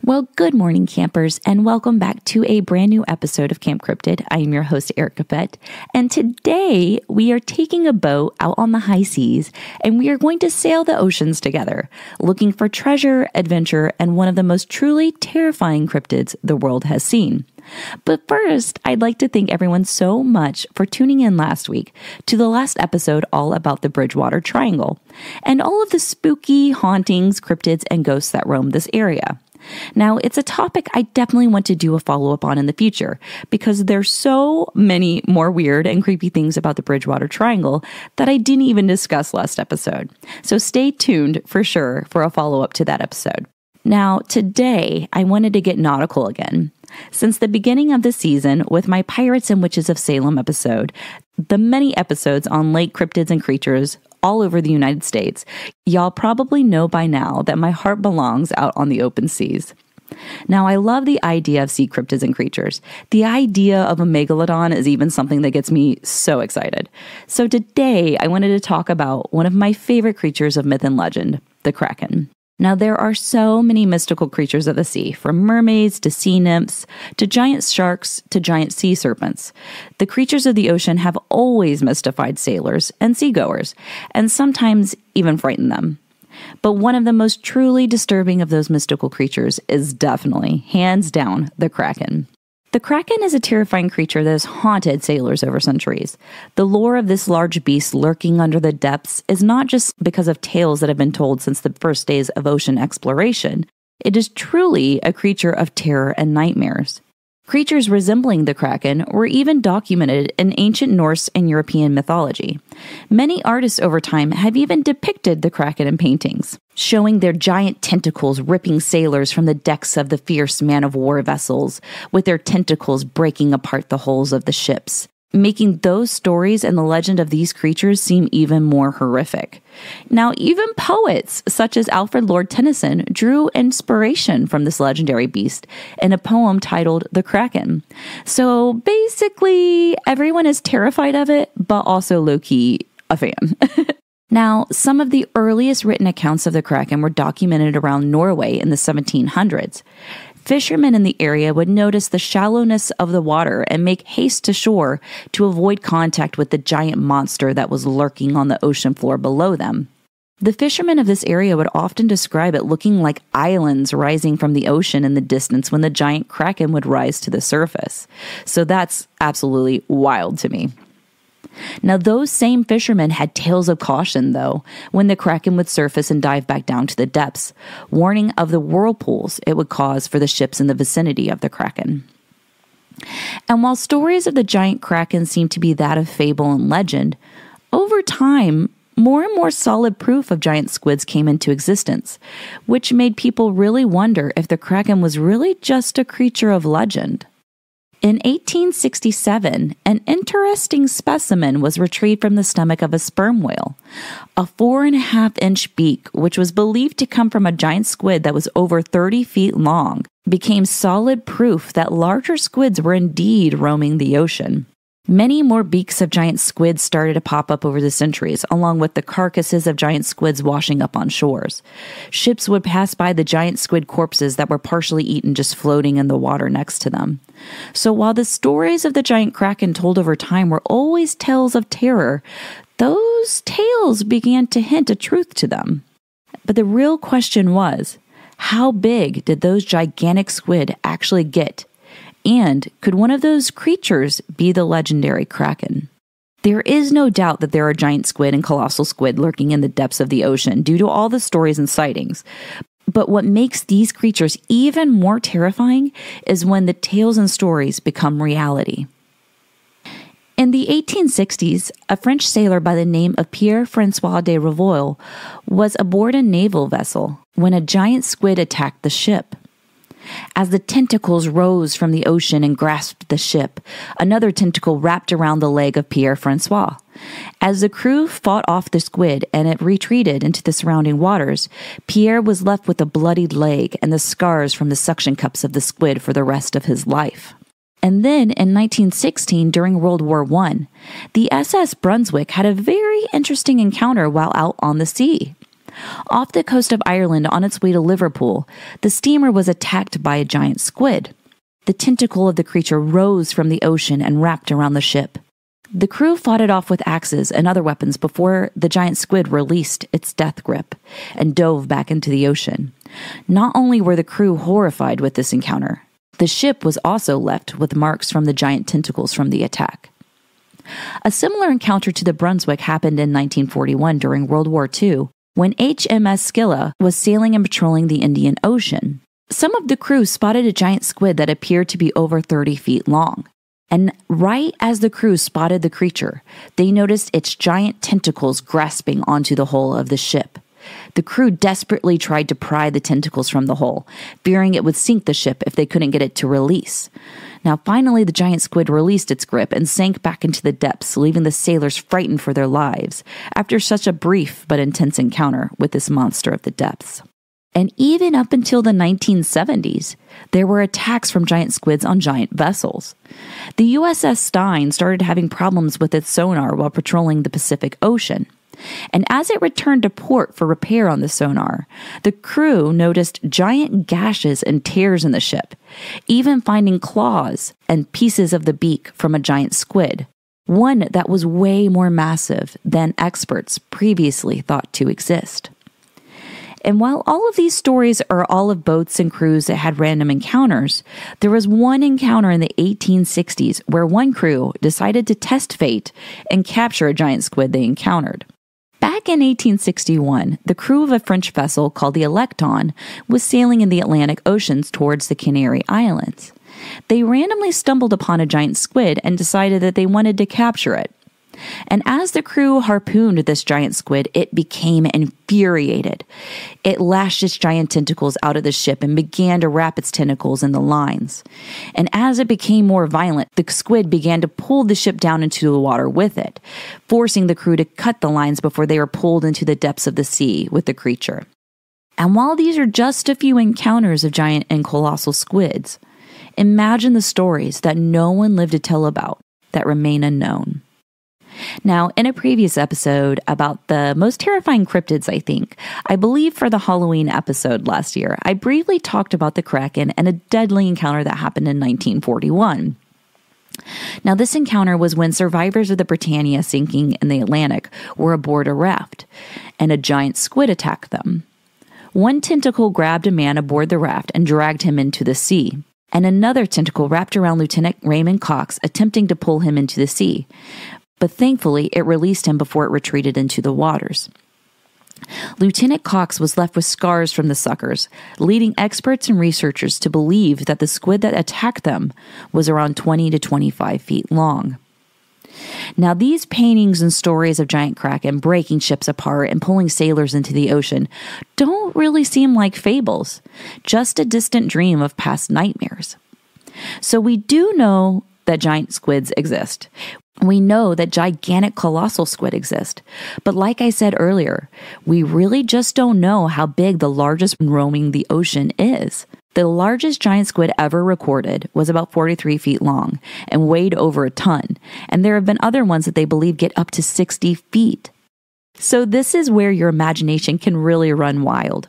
Well, good morning, campers, and welcome back to a brand new episode of Camp Cryptid. I am your host, Erica Fett, and today we are taking a boat out on the high seas, and we are going to sail the oceans together, looking for treasure, adventure, and one of the most truly terrifying cryptids the world has seen. But first, I'd like to thank everyone so much for tuning in last week to the last episode all about the Bridgewater Triangle and all of the spooky hauntings, cryptids, and ghosts that roam this area. Now, it's a topic I definitely want to do a follow-up on in the future because there's so many more weird and creepy things about the Bridgewater Triangle that I didn't even discuss last episode. So stay tuned for sure for a follow-up to that episode. Now, today, I wanted to get nautical again. Since the beginning of the season, with my Pirates and Witches of Salem episode, the many episodes on lake cryptids and creatures all over the United States, y'all probably know by now that my heart belongs out on the open seas. Now, I love the idea of sea cryptids and creatures. The idea of a megalodon is even something that gets me so excited. So today, I wanted to talk about one of my favorite creatures of myth and legend, the Kraken. Now, there are so many mystical creatures of the sea, from mermaids to sea nymphs, to giant sharks, to giant sea serpents. The creatures of the ocean have always mystified sailors and seagoers, and sometimes even frightened them. But one of the most truly disturbing of those mystical creatures is definitely, hands down, the Kraken. The Kraken is a terrifying creature that has haunted sailors over centuries. The lore of this large beast lurking under the depths is not just because of tales that have been told since the first days of ocean exploration. It is truly a creature of terror and nightmares. Creatures resembling the Kraken were even documented in ancient Norse and European mythology. Many artists over time have even depicted the Kraken in paintings, showing their giant tentacles ripping sailors from the decks of the fierce man-of-war vessels, with their tentacles breaking apart the hulls of the ships, making those stories and the legend of these creatures seem even more horrific. Now, even poets such as Alfred Lord Tennyson drew inspiration from this legendary beast in a poem titled The Kraken. So basically, everyone is terrified of it, but also low-key a fan. Now, some of the earliest written accounts of the Kraken were documented around Norway in the 1700s. Fishermen in the area would notice the shallowness of the water and make haste to shore to avoid contact with the giant monster that was lurking on the ocean floor below them. The fishermen of this area would often describe it looking like islands rising from the ocean in the distance when the giant Kraken would rise to the surface. So that's absolutely wild to me. Now, those same fishermen had tales of caution, though, when the Kraken would surface and dive back down to the depths, warning of the whirlpools it would cause for the ships in the vicinity of the Kraken. And while stories of the giant Kraken seem to be that of fable and legend, over time, more and more solid proof of giant squids came into existence, which made people really wonder if the Kraken was really just a creature of legend. In 1867, an interesting specimen was retrieved from the stomach of a sperm whale. A 4.5-inch beak, which was believed to come from a giant squid that was over 30 feet long, became solid proof that larger squids were indeed roaming the ocean. Many more beaks of giant squids started to pop up over the centuries, along with the carcasses of giant squids washing up on shores. Ships would pass by the giant squid corpses that were partially eaten just floating in the water next to them. So while the stories of the giant Kraken told over time were always tales of terror, those tales began to hint a truth to them. But the real question was, how big did those gigantic squid actually get? And could one of those creatures be the legendary Kraken? There is no doubt that there are giant squid and colossal squid lurking in the depths of the ocean due to all the stories and sightings. But what makes these creatures even more terrifying is when the tales and stories become reality. In the 1860s, a French sailor by the name of Pierre-François de Revoil was aboard a naval vessel when a giant squid attacked the ship. As the tentacles rose from the ocean and grasped the ship, another tentacle wrapped around the leg of Pierre-François. As the crew fought off the squid and it retreated into the surrounding waters, Pierre was left with a bloodied leg and the scars from the suction cups of the squid for the rest of his life. And then in 1916, during World War I, the SS Brunswick had a very interesting encounter while out on the sea. Off the coast of Ireland on its way to Liverpool, the steamer was attacked by a giant squid. The tentacle of the creature rose from the ocean and wrapped around the ship. The crew fought it off with axes and other weapons before the giant squid released its death grip and dove back into the ocean. Not only were the crew horrified with this encounter, the ship was also left with marks from the giant tentacles from the attack. A similar encounter to the Brunswick happened in 1941 during World War II, when HMS Scylla was sailing and patrolling the Indian Ocean. Some of the crew spotted a giant squid that appeared to be over 30 feet long. And right as the crew spotted the creature, they noticed its giant tentacles grasping onto the hull of the ship. The crew desperately tried to pry the tentacles from the hull, fearing it would sink the ship if they couldn't get it to release. Now, finally, the giant squid released its grip and sank back into the depths, leaving the sailors frightened for their lives after such a brief but intense encounter with this monster of the depths. And even up until the 1970s, there were attacks from giant squids on giant vessels. The USS Stein started having problems with its sonar while patrolling the Pacific Ocean. And as it returned to port for repair on the sonar, the crew noticed giant gashes and tears in the ship, even finding claws and pieces of the beak from a giant squid, one that was way more massive than experts previously thought to exist. And while all of these stories are all of boats and crews that had random encounters, there was one encounter in the 1860s where one crew decided to test fate and capture a giant squid they encountered. Back in 1861, the crew of a French vessel called the Electon was sailing in the Atlantic Oceans towards the Canary Islands. They randomly stumbled upon a giant squid and decided that they wanted to capture it. And as the crew harpooned this giant squid, it became infuriated. It lashed its giant tentacles out of the ship and began to wrap its tentacles in the lines. And as it became more violent, the squid began to pull the ship down into the water with it, forcing the crew to cut the lines before they were pulled into the depths of the sea with the creature. And while these are just a few encounters of giant and colossal squids, imagine the stories that no one lived to tell about that remain unknown. Now, in a previous episode about the most terrifying cryptids, I believe for the Halloween episode last year, I briefly talked about the Kraken and a deadly encounter that happened in 1941. Now, this encounter was when survivors of the Britannia sinking in the Atlantic were aboard a raft, and a giant squid attacked them. One tentacle grabbed a man aboard the raft and dragged him into the sea, and another tentacle wrapped around Lieutenant Raymond Cox, attempting to pull him into the sea. But thankfully, it released him before it retreated into the waters. Lieutenant Cox was left with scars from the suckers, leading experts and researchers to believe that the squid that attacked them was around 20 to 25 feet long. Now, these paintings and stories of giant kraken breaking ships apart and pulling sailors into the ocean don't really seem like fables, just a distant dream of past nightmares. So we do know that giant squids exist. We know that gigantic colossal squid exist. But like I said earlier, we really just don't know how big the largest roaming the ocean is. The largest giant squid ever recorded was about 43 feet long and weighed over a ton. And there have been other ones that they believe get up to 60 feet. So this is where your imagination can really run wild.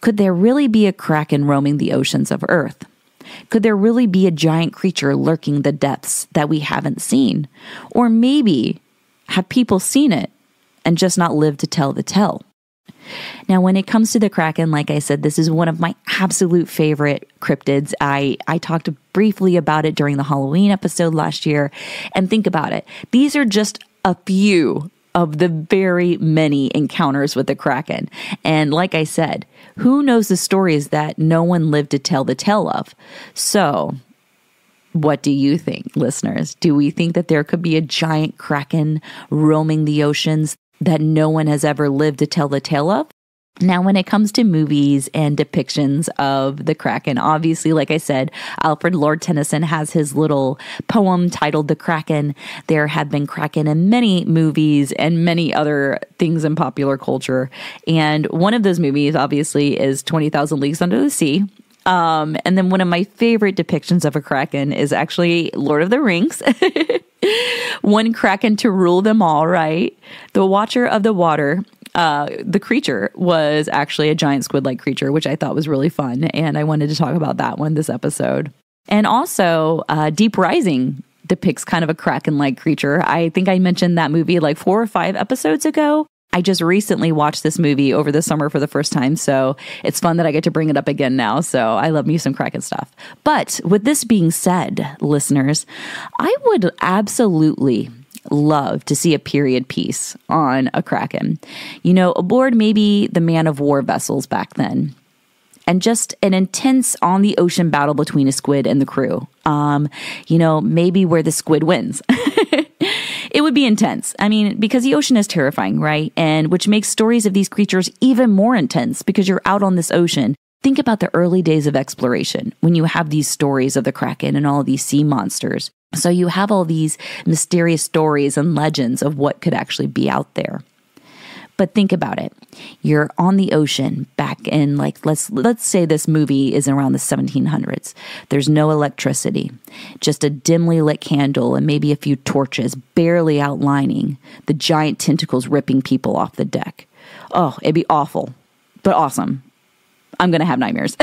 Could there really be a kraken roaming the oceans of Earth? Could there really be a giant creature lurking the depths that we haven't seen? Or maybe have people seen it and just not lived to tell the tale? Now, when it comes to the Kraken, like I said, this is one of my absolute favorite cryptids. I talked briefly about it during the Halloween episode last year. And think about it. These are just a few of the very many encounters with the Kraken. And like I said, who knows the stories that no one lived to tell the tale of? So, what do you think, listeners? Do we think that there could be a giant Kraken roaming the oceans that no one has ever lived to tell the tale of? Now, when it comes to movies and depictions of the Kraken, obviously, like I said, Alfred Lord Tennyson has his little poem titled The Kraken. There have been Kraken in many movies and many other things in popular culture. And one of those movies, obviously, is 20,000 Leagues Under the Sea. And then one of my favorite depictions of a Kraken is actually Lord of the Rings. One Kraken to rule them all, right? The Watcher of the Water. the creature was actually a giant squid-like creature, which I thought was really fun. And I wanted to talk about that one this episode. And also, Deep Rising depicts kind of a Kraken-like creature. I think I mentioned that movie like 4 or 5 episodes ago. I just recently watched this movie over the summer for the first time, so it's fun that I get to bring it up again now. So I love me some Kraken stuff. But with this being said, listeners, I would absolutely love to see a period piece on a Kraken. Aboard maybe the man of war vessels back then. And just an intense on the ocean battle between a squid and the crew. Maybe where the squid wins. It would be intense. I mean, because the ocean is terrifying, right? And which makes stories of these creatures even more intense because you're out on this ocean. Think about the early days of exploration when you have these stories of the Kraken and all of these sea monsters. So you have all these mysterious stories and legends of what could actually be out there. But think about it. You're on the ocean back in let's say this movie is around the 1700s. There's no electricity, just a dimly lit candle and maybe a few torches barely outlining the giant tentacles ripping people off the deck. Oh, it'd be awful, but awesome. I'm going to have nightmares.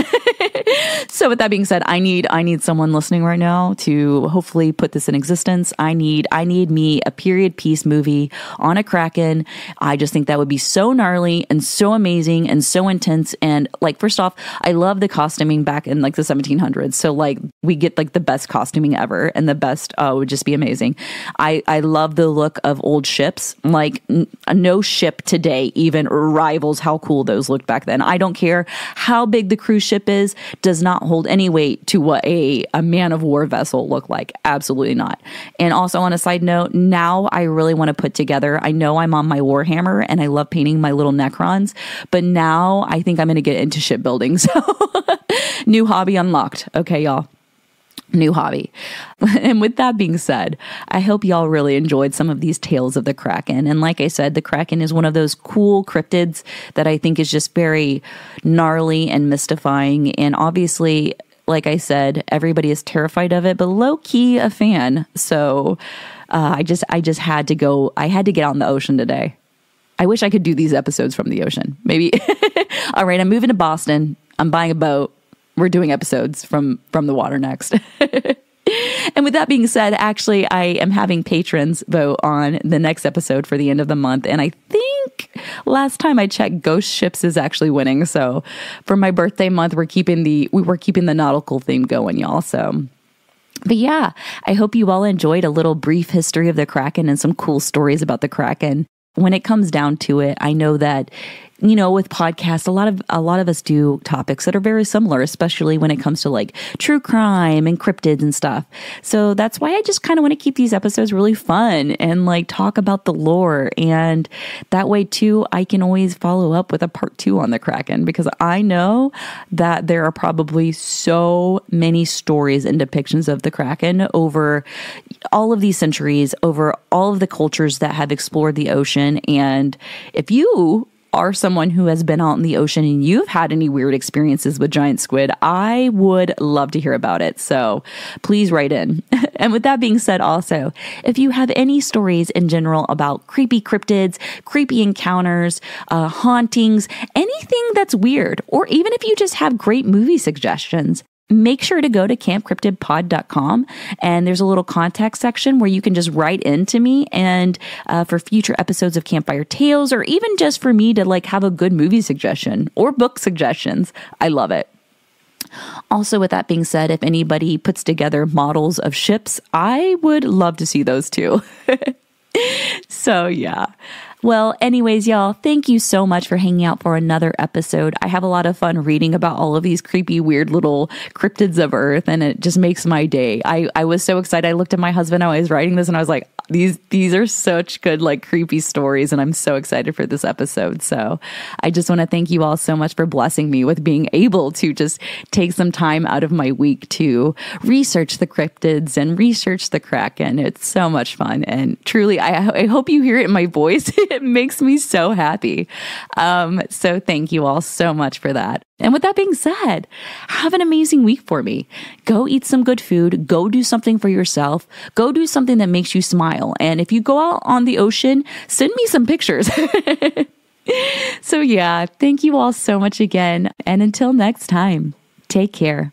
So with that being said, I need someone listening right now to hopefully put this in existence. I need me a period piece movie on a Kraken. I just think that would be so gnarly and so amazing and so intense. And first off, I love the costuming back in the 1700s. So we get the best costuming ever, and the best would just be amazing. I love the look of old ships. No ship today even rivals how cool those looked back then. I don't care how big the cruise ship is, does not hold any weight to what a man of war vessel looked like. Absolutely not. And also on a side note, now I really want to put together, I know I'm on my Warhammer and I love painting my little Necrons, but now I think I'm going to get into shipbuilding. So new hobby unlocked. Okay, y'all. New hobby. And with that being said, I hope y'all really enjoyed some of these tales of the Kraken. And like I said, the Kraken is one of those cool cryptids that I think is just very gnarly and mystifying. And obviously, like I said, everybody is terrified of it, but low key a fan. So I just had to go. I had to get out in the ocean today. I wish I could do these episodes from the ocean. Maybe. All right, I'm moving to Boston. I'm buying a boat. We're doing episodes from the water next. And with that being said, actually, I am having patrons vote on the next episode for the end of the month. And I think last time I checked, Ghost Ships is actually winning. So for my birthday month, we're keeping the nautical theme going, y'all. So, but yeah, I hope you all enjoyed a little brief history of the Kraken and some cool stories about the Kraken. When it comes down to it, I know that, with podcasts, a lot of us do topics that are very similar, especially when it comes to true crime and cryptids and stuff. So that's why I just kind of want to keep these episodes really fun and talk about the lore. And that way too, I can always follow up with a part 2 on the Kraken, because I know that there are probably so many stories and depictions of the Kraken over all of these centuries, over all of the cultures that have explored the ocean. And if you are someone who has been out in the ocean and you've had any weird experiences with giant squid, I would love to hear about it. So please write in. And with that being said, also, if you have any stories in general about creepy cryptids, creepy encounters, hauntings, anything that's weird, or even if you just have great movie suggestions, make sure to go to campcryptidpod.com, and there's a little contact section where you can just write into me, and for future episodes of Campfire Tales, or even just for me to have a good movie suggestion or book suggestions. I love it. Also, with that being said, if anybody puts together models of ships, I would love to see those too. So yeah. Well, anyways, y'all, thank you so much for hanging out for another episode. I have a lot of fun reading about all of these creepy, weird little cryptids of Earth, and it just makes my day. I was so excited. I looked at my husband while I was writing this, and I was like, these are such good, creepy stories, and I'm so excited for this episode. So I just want to thank you all so much for blessing me with being able to just take some time out of my week to research the cryptids and research the Kraken. It's so much fun, and truly, I hope you hear it in my voice. It makes me so happy. So thank you all so much for that. And with that being said, have an amazing week for me. Go eat some good food. Go do something for yourself. Go do something that makes you smile. And if you go out on the ocean, send me some pictures. So yeah, thank you all so much again. And until next time, take care.